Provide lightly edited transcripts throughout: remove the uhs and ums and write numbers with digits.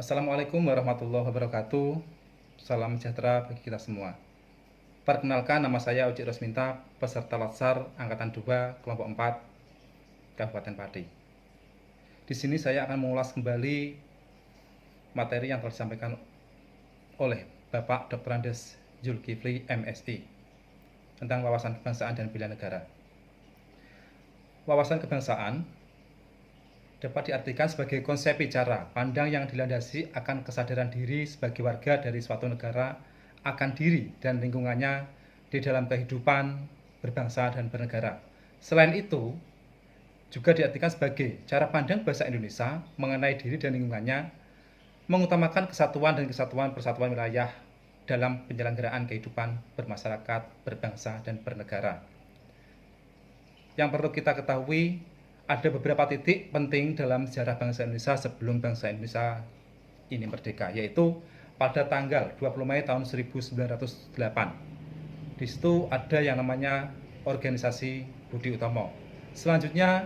Assalamualaikum warahmatullahi wabarakatuh. Salam sejahtera bagi kita semua. Perkenalkan, nama saya Uci Rosminta, peserta Latsar Angkatan 2, kelompok 4, Kabupaten Pati. Di sini saya akan mengulas kembali materi yang telah disampaikan oleh Bapak Dr. Andes Zulkifli, MSI, tentang wawasan kebangsaan dan bela negara. Wawasan kebangsaan dapat diartikan sebagai konsep bicara pandang yang dilandasi akan kesadaran diri sebagai warga dari suatu negara akan diri dan lingkungannya di dalam kehidupan berbangsa dan bernegara. Selain itu, juga diartikan sebagai cara pandang bahasa Indonesia mengenai diri dan lingkungannya, mengutamakan kesatuan dan kesatuan persatuan wilayah dalam penyelenggaraan kehidupan bermasyarakat, berbangsa, dan bernegara. Yang perlu kita ketahui, ada beberapa titik penting dalam sejarah bangsa Indonesia sebelum bangsa Indonesia ini merdeka, yaitu pada tanggal 20 Mei tahun 1908. Di situ ada yang namanya organisasi Budi Utomo. Selanjutnya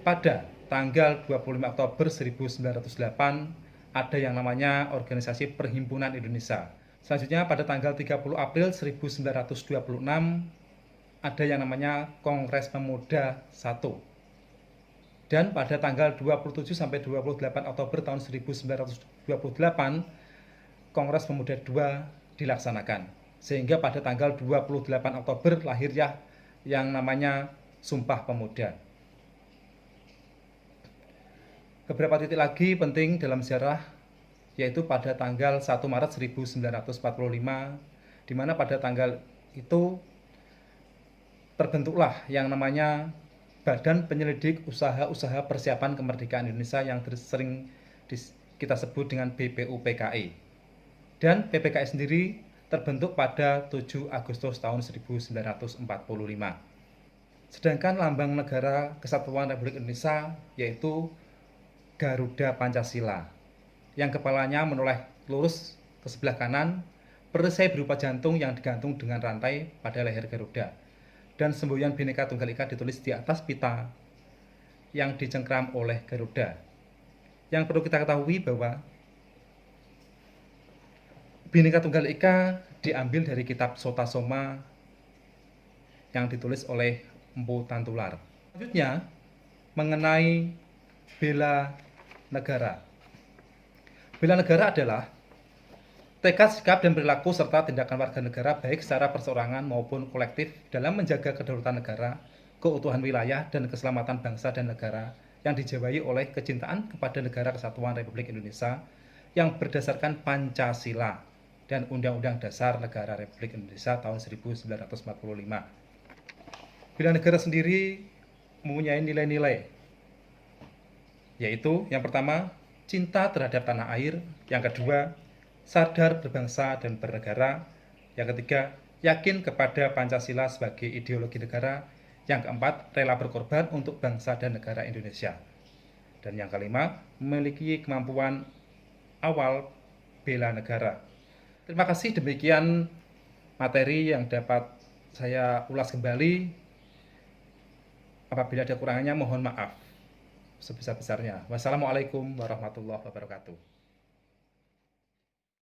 pada tanggal 25 Oktober 1908 ada yang namanya organisasi Perhimpunan Indonesia. Selanjutnya pada tanggal 30 April 1926 ada yang namanya Kongres Pemuda 1. Dan pada tanggal 27 sampai 28 Oktober tahun 1928 Kongres Pemuda 2 dilaksanakan. Sehingga pada tanggal 28 Oktober lahirnya yang namanya Sumpah Pemuda. Beberapa titik lagi penting dalam sejarah, yaitu pada tanggal 1 Maret 1945, di mana pada tanggal itu terbentuklah yang namanya Badan Penyelidik Usaha-Usaha Persiapan Kemerdekaan Indonesia yang sering kita sebut dengan BPUPKI. Dan PPKI sendiri terbentuk pada 7 Agustus tahun 1945. Sedangkan lambang negara Kesatuan Republik Indonesia yaitu Garuda Pancasila, yang kepalanya menoleh lurus ke sebelah kanan, perisai berupa jantung yang digantung dengan rantai pada leher Garuda, dan semboyan Bhinneka Tunggal Ika ditulis di atas pita yang dicengkram oleh Garuda. Yang perlu kita ketahui bahwa Bhinneka Tunggal Ika diambil dari kitab Sota Soma yang ditulis oleh Empu Tantular. Selanjutnya mengenai bela negara. Bela negara adalah tekad, sikap, dan perilaku serta tindakan warga negara baik secara perseorangan maupun kolektif dalam menjaga kedaulatan negara, keutuhan wilayah, dan keselamatan bangsa dan negara yang dijawai oleh kecintaan kepada negara Kesatuan Republik Indonesia yang berdasarkan Pancasila dan Undang-Undang Dasar Negara Republik Indonesia tahun 1945. Bela negara sendiri mempunyai nilai-nilai, yaitu yang pertama, cinta terhadap tanah air, yang kedua, sadar berbangsa dan bernegara, yang ketiga, yakin kepada Pancasila sebagai ideologi negara, yang keempat, rela berkorban untuk bangsa dan negara Indonesia, dan yang kelima, memiliki kemampuan awal bela negara. Terima kasih, demikian materi yang dapat saya ulas kembali. Apabila ada kurangannya mohon maaf sebesar-besarnya. Wassalamualaikum warahmatullahi wabarakatuh.